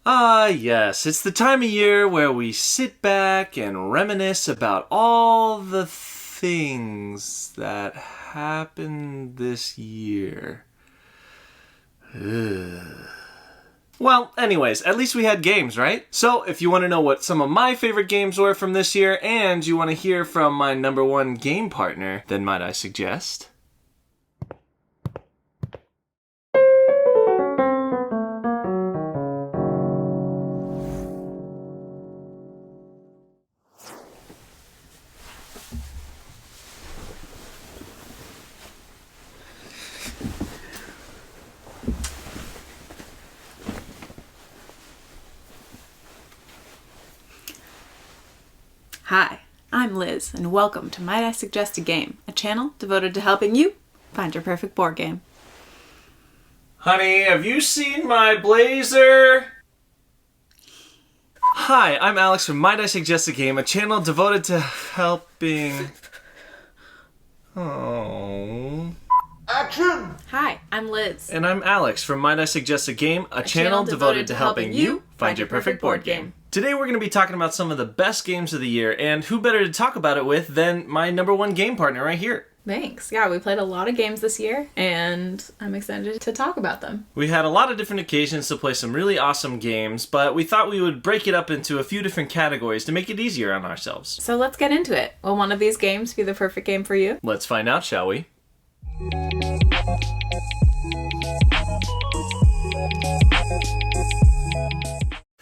Ah, yes, it's the time of year where we sit back and reminisce about all the things that happened this year. Ugh. Well, anyways, at least we had games, right? So, if you want to know what some of my favorite games were from this year, and you want to hear from my number one game partner, then might I suggest... Hi, I'm Liz, and welcome to Might I Suggest a Game, a channel devoted to helping you find your perfect board game. Honey, have you seen my blazer? Hi, I'm Alex from Might I Suggest a Game, a channel devoted to helping... Oh. Action! Hi, I'm Liz. And I'm Alex from Might I Suggest a Game, a channel devoted to helping you find your perfect board game. Today we're going to be talking about some of the best games of the year, and who better to talk about it with than my number one game partner right here. Thanks. Yeah, we played a lot of games this year, and I'm excited to talk about them. We had a lot of different occasions to play some really awesome games, but we thought we would break it up into a few different categories to make it easier on ourselves. So let's get into it. Will one of these games be the perfect game for you? Let's find out, shall we?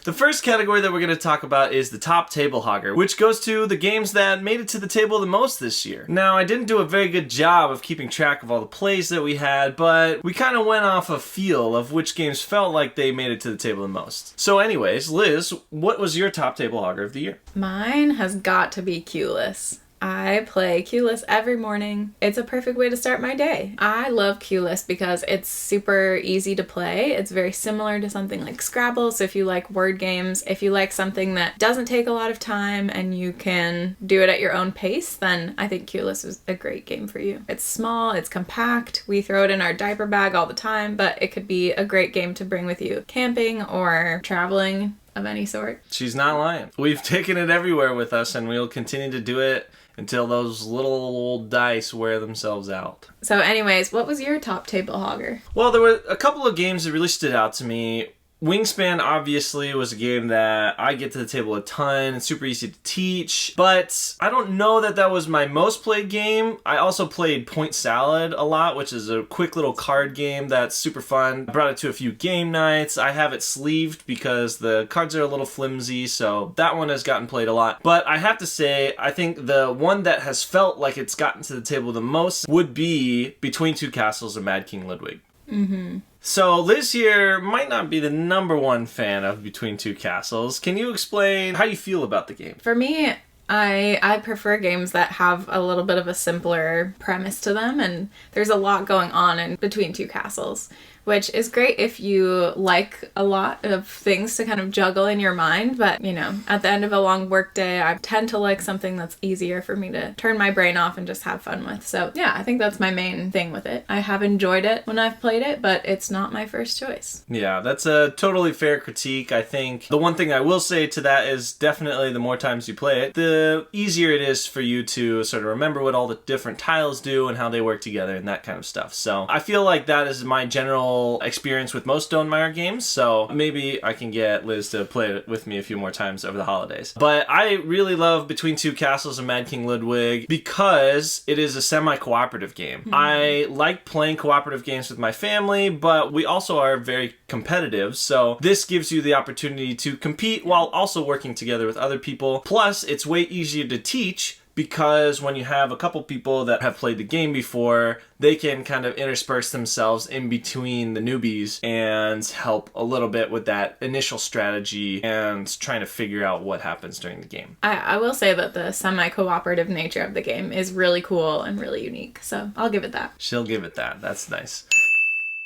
The first category that we're going to talk about is the top Table Hogger, which goes to the games that made it to the table the most this year. Now, I didn't do a very good job of keeping track of all the plays that we had, but we kind of went off a feel of which games felt like they made it to the table the most. So anyways, Liz, what was your top Table Hogger of the year? Mine has got to be Q-less. I play Q-less every morning. It's a perfect way to start my day. I love Q-less because it's super easy to play. It's very similar to something like Scrabble, so if you like word games, if you like something that doesn't take a lot of time and you can do it at your own pace, then I think Q-less is a great game for you. It's small, it's compact, we throw it in our diaper bag all the time, but it could be a great game to bring with you camping or traveling of any sort. She's not lying. We've taken it everywhere with us, and we'll continue to do it until those little old dice wear themselves out. So anyways, what was your top Table Hogger? Well, there were a couple of games that really stood out to me. Wingspan obviously was a game that I get to the table a ton. It's super easy to teach, but I don't know that that was my most played game. I also played Point Salad a lot, which is a quick little card game that's super fun. I brought it to a few game nights. I have it sleeved because the cards are a little flimsy, so that one has gotten played a lot. But I have to say, I think the one that has felt like it's gotten to the table the most would be Between Two Castles of Mad King Ludwig. Mm-hmm. So Liz here might not be the number one fan of Between Two Castles. Can you explain how you feel about the game? For me, I prefer games that have a little bit of a simpler premise to them, and there's a lot going on in Between Two Castles, which is great if you like a lot of things to kind of juggle in your mind, but, you know, at the end of a long work day, I tend to like something that's easier for me to turn my brain off and just have fun with. So, yeah, I think that's my main thing with it. I have enjoyed it when I've played it, but it's not my first choice. Yeah, that's a totally fair critique. I think the one thing I will say to that is definitely the more times you play it, the easier it is for you to sort of remember what all the different tiles do and how they work together and that kind of stuff. So I feel like that is my general experience with most Stonemaier games, so maybe I can get Liz to play it with me a few more times over the holidays. But I really love Between Two Castles and Mad King Ludwig because it is a semi-cooperative game. Mm-hmm. I like playing cooperative games with my family, but we also are very competitive, so this gives you the opportunity to compete while also working together with other people. Plus, it's way easier to teach because when you have a couple people that have played the game before, they can kind of intersperse themselves in between the newbies and help a little bit with that initial strategy and trying to figure out what happens during the game. I will say that the semi-cooperative nature of the game is really cool and really unique, so I'll give it that. She'll give it that. That's nice.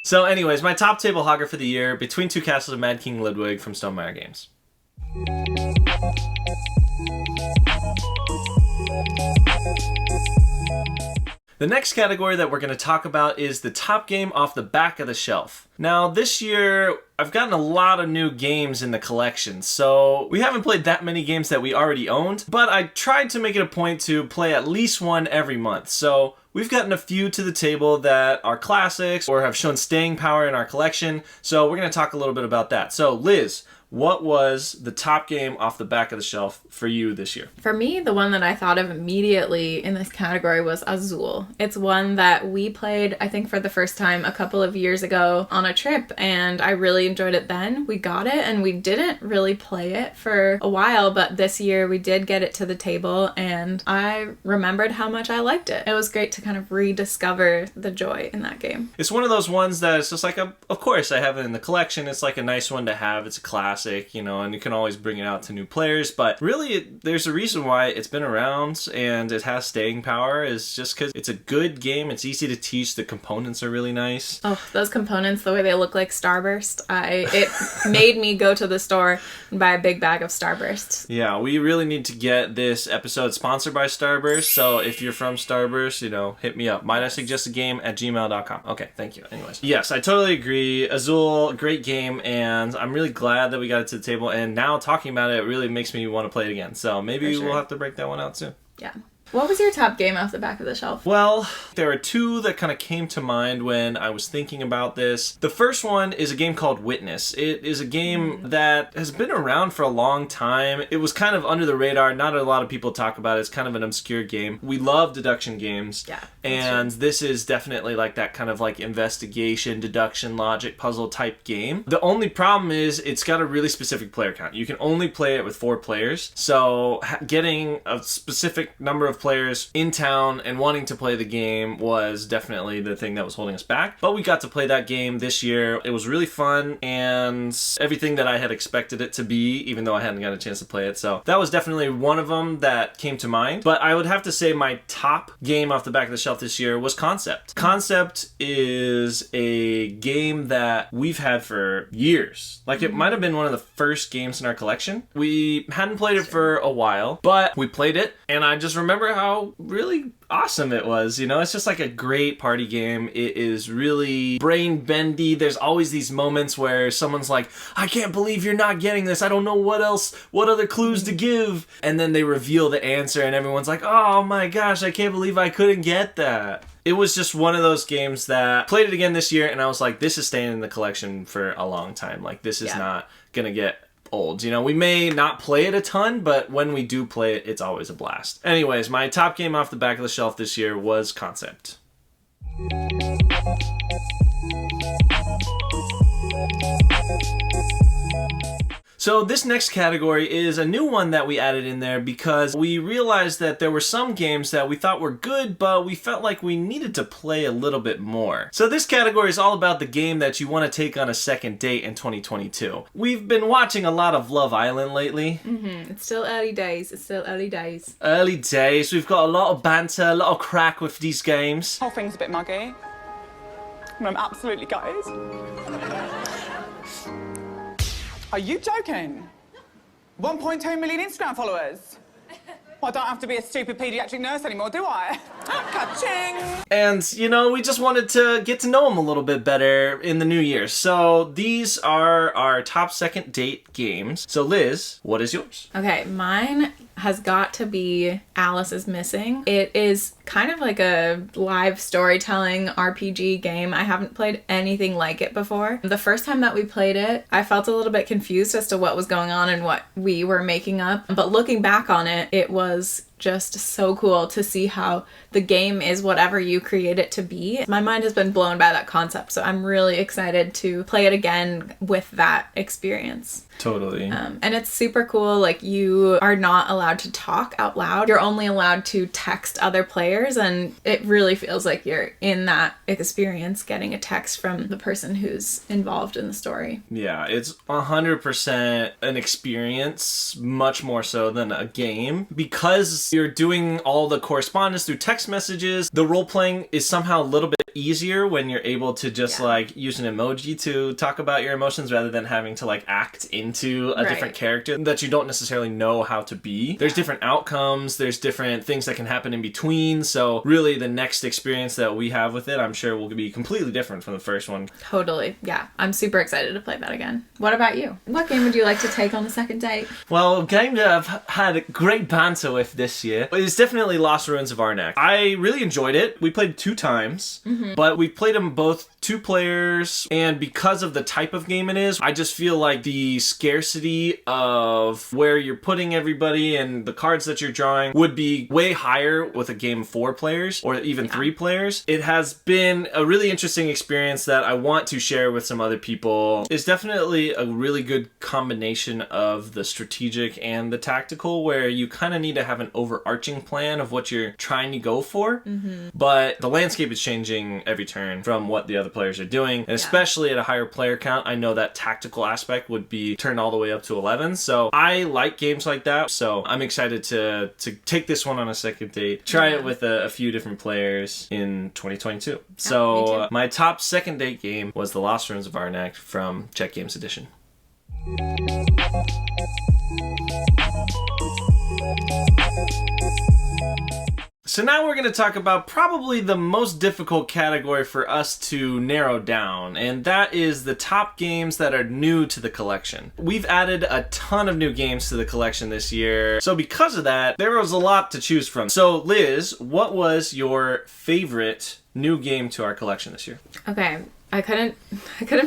So anyways, my top Table Hogger for the year, Between Two Castles of Mad King Ludwig from Stonemaier Games. The next category that we're going to talk about is the top game off the back of the shelf. Now, this year, I've gotten a lot of new games in the collection, so we haven't played that many games that we already owned, but I tried to make it a point to play at least one every month. So we've gotten a few to the table that are classics or have shown staying power in our collection, so we're going to talk a little bit about that. So, Liz, what was the top game off the back of the shelf for you this year? For me, the one that I thought of immediately in this category was Azul. It's one that we played, I think, for the first time a couple of years ago on a trip, and I really enjoyed it then. We got it, and we didn't really play it for a while, but this year we did get it to the table, and I remembered how much I liked it. It was great to kind of rediscover the joy in that game. It's one of those ones that it's just like, of course, I have it in the collection. It's like a nice one to have. It's a classic. You know, and you can always bring it out to new players, but really there's a reason why it's been around and it has staying power, is just because it's a good game. It's easy to teach. The components are really nice. Oh, those components, the way they look like Starburst, it made me go to the store and buy a big bag of Starbursts. Yeah, we really need to get this episode sponsored by Starburst, so if you're from Starburst, you know, hit me up. Might I suggest a game at gmail.com. Okay, thank you. Anyways, yes, I totally agree. Azul, great game, and I'm really glad that we got it to the table, and now talking about it really makes me want to play it again, so maybe we'll have to break that one out soon. Yeah. What was your top game off the back of the shelf? Well, there are two that kind of came to mind when I was thinking about this. The first one is a game called Witness. It is a game that has been around for a long time. It was kind of under the radar. Not a lot of people talk about it. It's kind of an obscure game. We love deduction games. Yeah. And this is definitely like that kind of like investigation, deduction, logic, puzzle type game. The only problem is it's got a really specific player count. You can only play it with 4 players. So getting a specific number of players in town and wanting to play the game was definitely the thing that was holding us back. But we got to play that game this year. It was really fun and everything that I had expected it to be, even though I hadn't got a chance to play it. So that was definitely one of them that came to mind. But I would have to say my top game off the back of the shelf this year was Concept. Concept is a game that we've had for years. Like, it might have been one of the first games in our collection. We hadn't played it for a while, but we played it, and I just remember how really awesome it was. You know, it's just like a great party game. It is really brain bendy. There's always these moments where someone's like, I can't believe you're not getting this. I don't know what other clues to give. And then they reveal the answer and everyone's like, oh my gosh, I can't believe I couldn't get that. It was just one of those games that played it again this year, and I was like, this is staying in the collection for a long time. Like, this is not gonna get old. You know, we may not play it a ton, but when we do play it, it's always a blast. Anyways, my top game off the back of the shelf this year was Concept. So this next category is a new one that we added in there because we realized that there were some games that we thought were good, but we felt like we needed to play a little bit more. So this category is all about the game that you want to take on a second date in 2022. We've been watching a lot of Love Island lately. It's still early days. Early days. We've got a lot of banter, a lot of crack with these games. Whole thing's a bit muggy. And I'm absolutely gutted. Are you joking? 1.2 million Instagram followers. Well, I don't have to be a stupid paediatric nurse anymore, do I? Ka-ching! And, you know, we just wanted to get to know them a little bit better in the new year. So these are our top second date games. So Liz, what is yours? Okay, mine has got to be Alice is Missing. It is kind of like a live storytelling RPG game. I haven't played anything like it before. The first time that we played it, I felt a little bit confused as to what was going on and what we were making up. But looking back on it, it was just so cool to see how the game is whatever you create it to be. My mind has been blown by that concept, so I'm really excited to play it again with that experience. Totally. And it's super cool. Like, you are not allowed to talk out loud. You're only allowed to text other players, and it really feels like you're in that experience getting a text from the person who's involved in the story. Yeah, it's 100% an experience, much more so than a game. Because you're doing all the correspondence through text messages, the role-playing is somehow a little bit easier when you're able to just like use an emoji to talk about your emotions rather than having to like act into a different character that you don't necessarily know how to be. There's different outcomes, there's different things that can happen in between, so really the next experience that we have with it, I'm sure will be completely different from the first one. Totally. Yeah. I'm super excited to play that again. What about you? What game would you like to take on a second date? Well, a game that I've had great banter with this year is definitely Lost Ruins of Arnak. I really enjoyed it. We played 2 times, but we played them both 2 players, and because of the type of game it is, I just feel like the scarcity of where you're putting everybody and the cards that you're drawing would be way higher with a game 4 players or even 3 players. It has been a really interesting experience that I want to share with some other people. It's definitely a really good combination of the strategic and the tactical, where you kind of need to have an overarching plan of what you're trying to go for, but the landscape is changing every turn from what the other players are doing, and especially at a higher player count, I know that tactical aspect would be turned all the way up to 11, so I like games like that, so I'm excited to take this one on a second date, try it with a few different players in 2022. So my top second date game was The Lost Ruins of Arnak from Czech Games Edition. So now we're going to talk about probably the most difficult category for us to narrow down, and that is the top games that are new to the collection. We've added a ton of new games to the collection this year, so because of that, there was a lot to choose from. So Liz, what was your favorite new game to our collection this year? Okay. I couldn't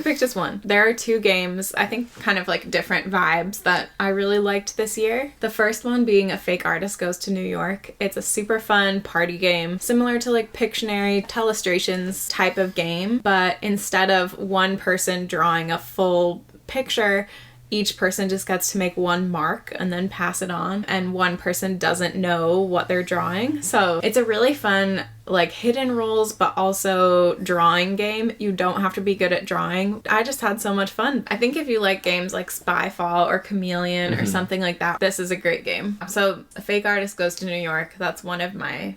pick just one. There are 2 games, I think kind of like different vibes, that I really liked this year. The first one being A Fake Artist Goes to New York. It's a super fun party game, similar to like Pictionary, Telestrations type of game, but instead of one person drawing a full picture, each person just gets to make one mark and then pass it on, and one person doesn't know what they're drawing. So it's a really fun like hidden roles but also drawing game. You don't have to be good at drawing. I just had so much fun. I think if you like games like Spyfall or Chameleon or something like that, this is a great game. So A Fake Artist Goes to New York, that's one of my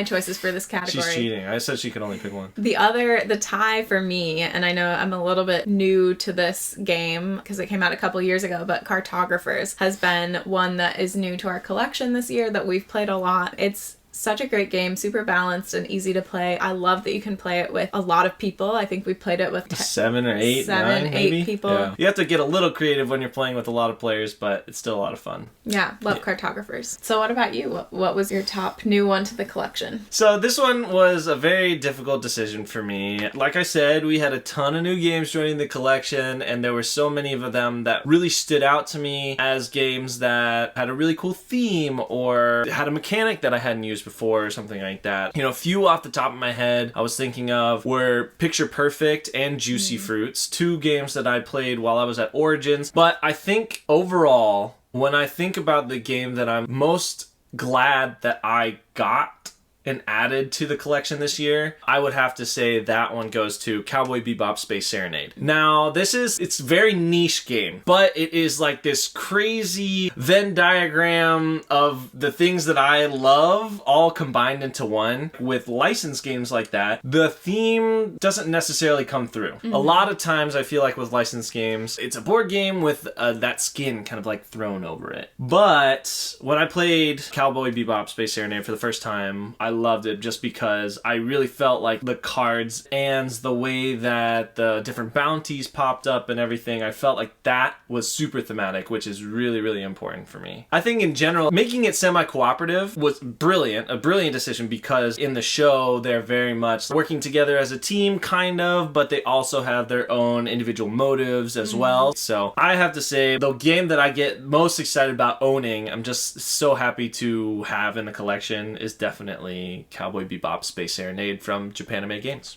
choices for this category. She's cheating. I said she could only pick one. The tie for me, and I know I'm a little bit new to this game because it came out a couple years ago, but Cartographers has been one that is new to our collection this year that we've played a lot. It's such a great game, super balanced and easy to play. I love that you can play it with a lot of people. I think we played it with 7 or 8, 9 maybe? people. Yeah. You have to get a little creative when you're playing with a lot of players, but it's still a lot of fun. Yeah, love Cartographers. So what about you? What was your top new one to the collection? So this one was a very difficult decision for me. Like I said, we had a ton of new games joining the collection, and there were so many of them that really stood out to me as games that had a really cool theme or had a mechanic that I hadn't used before or something like that. You know, a few off the top of my head I was thinking of were Picture Perfect and Juicy Fruits, 2 games that I played while I was at Origins. But I think overall, when I think about the game that I'm most glad that I got and added to the collection this year, I would have to say that one goes to Cowboy Bebop Space Serenade. Now, it's a very niche game, but it is like this crazy Venn diagram of the things that I love all combined into one. With licensed games like that, the theme doesn't necessarily come through. A lot of times I feel like with licensed games, it's a board game with that skin kind of like thrown over it. But when I played Cowboy Bebop Space Serenade for the first time, I loved it just because I really felt like the cards and the way that the different bounties popped up and everything, I felt like that was super thematic, which is really, really important for me. I think in general, making it semi-cooperative was brilliant, a brilliant decision, because in the show, they're very much working together as a team, kind of, but they also have their own individual motives as well. So I have to say, the game that I get most excited about owning, I'm just so happy to have in the collection, is definitely Cowboy Bebop Space Serenade from Japanime Games.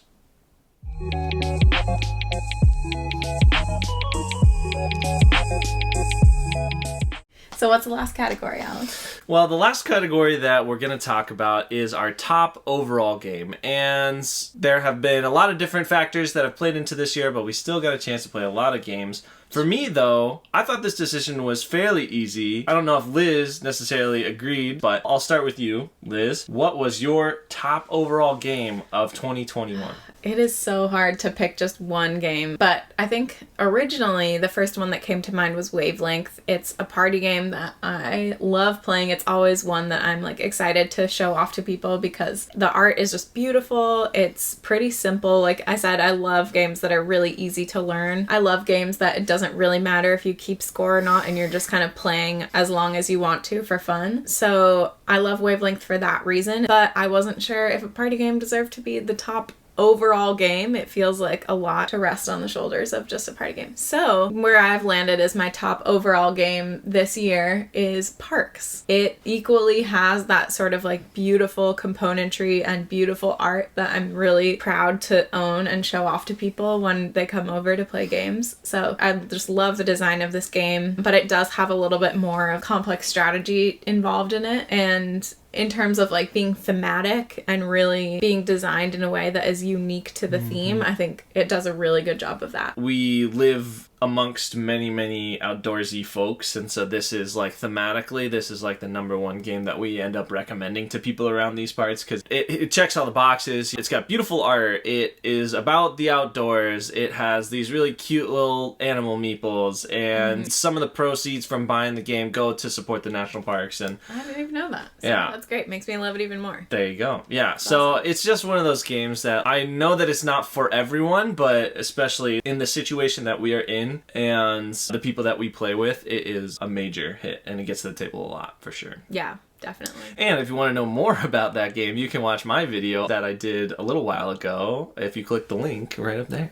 So what's the last category, Alex? Well, the last category that we're going to talk about is our top overall game. And there have been a lot of different factors that have played into this year, but we still got a chance to play a lot of games. For me, though, I thought this decision was fairly easy. I don't know if Liz necessarily agreed, but I'll start with you, Liz. What was your top overall game of 2021? It is so hard to pick just one game, but I think originally the first one that came to mind was Wavelength. It's a party game that I love playing. It's always one that I'm like excited to show off to people because the art is just beautiful. It's pretty simple. Like I said, I love games that are really easy to learn. I love games that it doesn't really matter if you keep score or not and you're just kind of playing as long as you want to for fun. So I love Wavelength for that reason, but I wasn't sure if a party game deserved to be the top overall game. It feels like a lot to rest on the shoulders of just a party game. So where I've landed as my top overall game this year is Parks. It equally has that sort of like beautiful componentry and beautiful art that I'm really proud to own and show off to people when they come over to play games. So I just love the design of this game, but it does have a little bit more of complex strategy involved in it, and in terms of like being thematic and really being designed in a way that is unique to the theme, I think it does a really good job of that. We live amongst many outdoorsy folks, and so this is like thematically, this is like the number one game that we end up recommending to people around these parts because it checks all the boxes. It's got beautiful art, it is about the outdoors, it has these really cute little animal meeples, and some of the proceeds from buying the game go to support the national parks. And I didn't even know that. So yeah, that's great. Makes me love it even more. there you go. Yeah, so it's just one of those games that I know that it's not for everyone, but especially in the situation that we are in and the people that we play with, it is a major hit and it gets to the table a lot for sure. Yeah, definitely. And if you want to know more about that game, you can watch my video that I did a little while ago if you click the link right up there.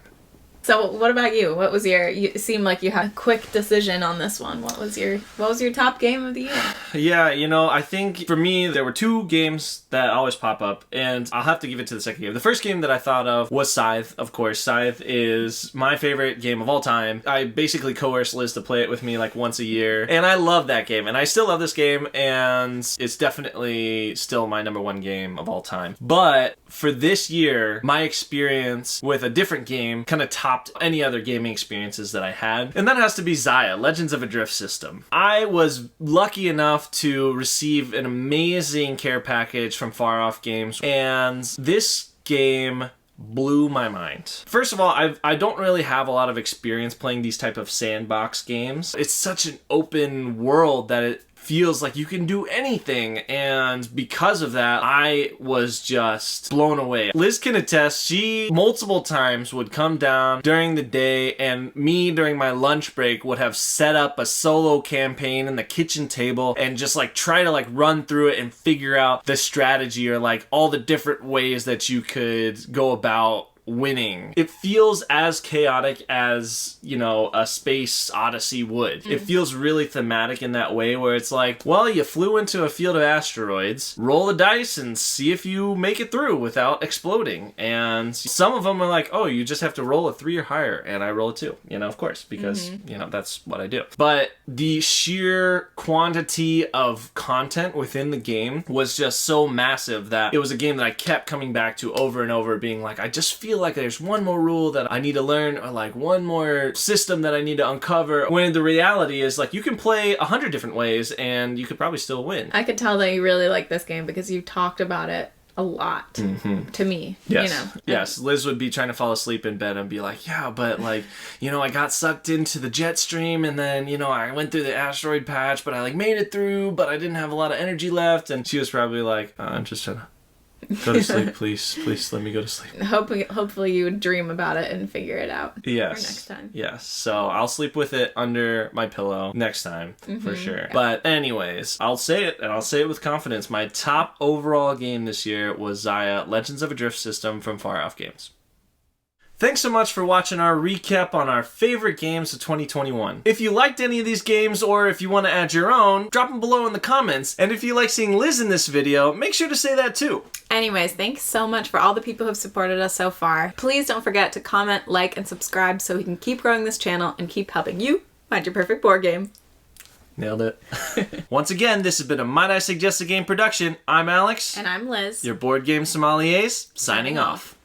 So what about you? What was it seemed like you had a quick decision on this one. What was your top game of the year? Yeah, I think for me there were two games that always pop up, and I'll have to give it to the second game. The first game that I thought of was Scythe, of course. Scythe is my favorite game of all time. I basically coerce Liz to play it with me like once a year, and I love that game, and I still love this game, and it's definitely still my number one game of all time. But for this year, my experience with a different game kind of topped any other gaming experiences that I had, and that has to be Xia, Legends of a Drift System. I was lucky enough to receive an amazing care package from Far Off Games, and this game blew my mind. First of all, I don't really have a lot of experience playing these type of sandbox games. It's such an open world that it feels like you can do anything, and because of that, I was just blown away. Liz can attest, she multiple times would come down during the day, and me during my lunch break would have set up a solo campaign in the kitchen table and just like try to like run through it and figure out the strategy or like all the different ways that you could go about winning. It feels as chaotic as, a space odyssey would. It feels really thematic in that way where it's like, well, you flew into a field of asteroids, roll the dice and see if you make it through without exploding. And some of them are like, oh, you just have to roll a 3 or higher, and I roll a 2, of course, because, that's what I do. But the sheer quantity of content within the game was just so massive that it was a game that I kept coming back to over and over, being like, I just feel like there's one more rule that I need to learn, or like one more system that I need to uncover, when the reality is like you can play 100 different ways and you could probably still win. I could tell that you really like this game because you talked about it a lot to me. Yes. Yes. Liz would be trying to fall asleep in bed and be like, yeah, but like, I got sucked into the jet stream, and then, I went through the asteroid patch, but I like made it through, but I didn't have a lot of energy left. And she was probably like, I'm just trying to go to sleep, please let me go to sleep. Hopefully you would dream about it and figure it out for next time. Yes, so I'll sleep with it under my pillow next time, for sure. But anyways, I'll say it, and I'll say it with confidence. My top overall game this year was Xia, Legends of a Drift System from Far Off Games. Thanks so much for watching our recap on our favorite games of 2021. If you liked any of these games, or if you want to add your own, drop them below in the comments. And if you like seeing Liz in this video, make sure to say that too. Anyways, thanks so much for all the people who have supported us so far. Please don't forget to comment, like, and subscribe so we can keep growing this channel and keep helping you find your perfect board game. Nailed it. Once again, this has been a Might I Suggest a Game production. I'm Alex. And I'm Liz. Your board game sommeliers, signing off.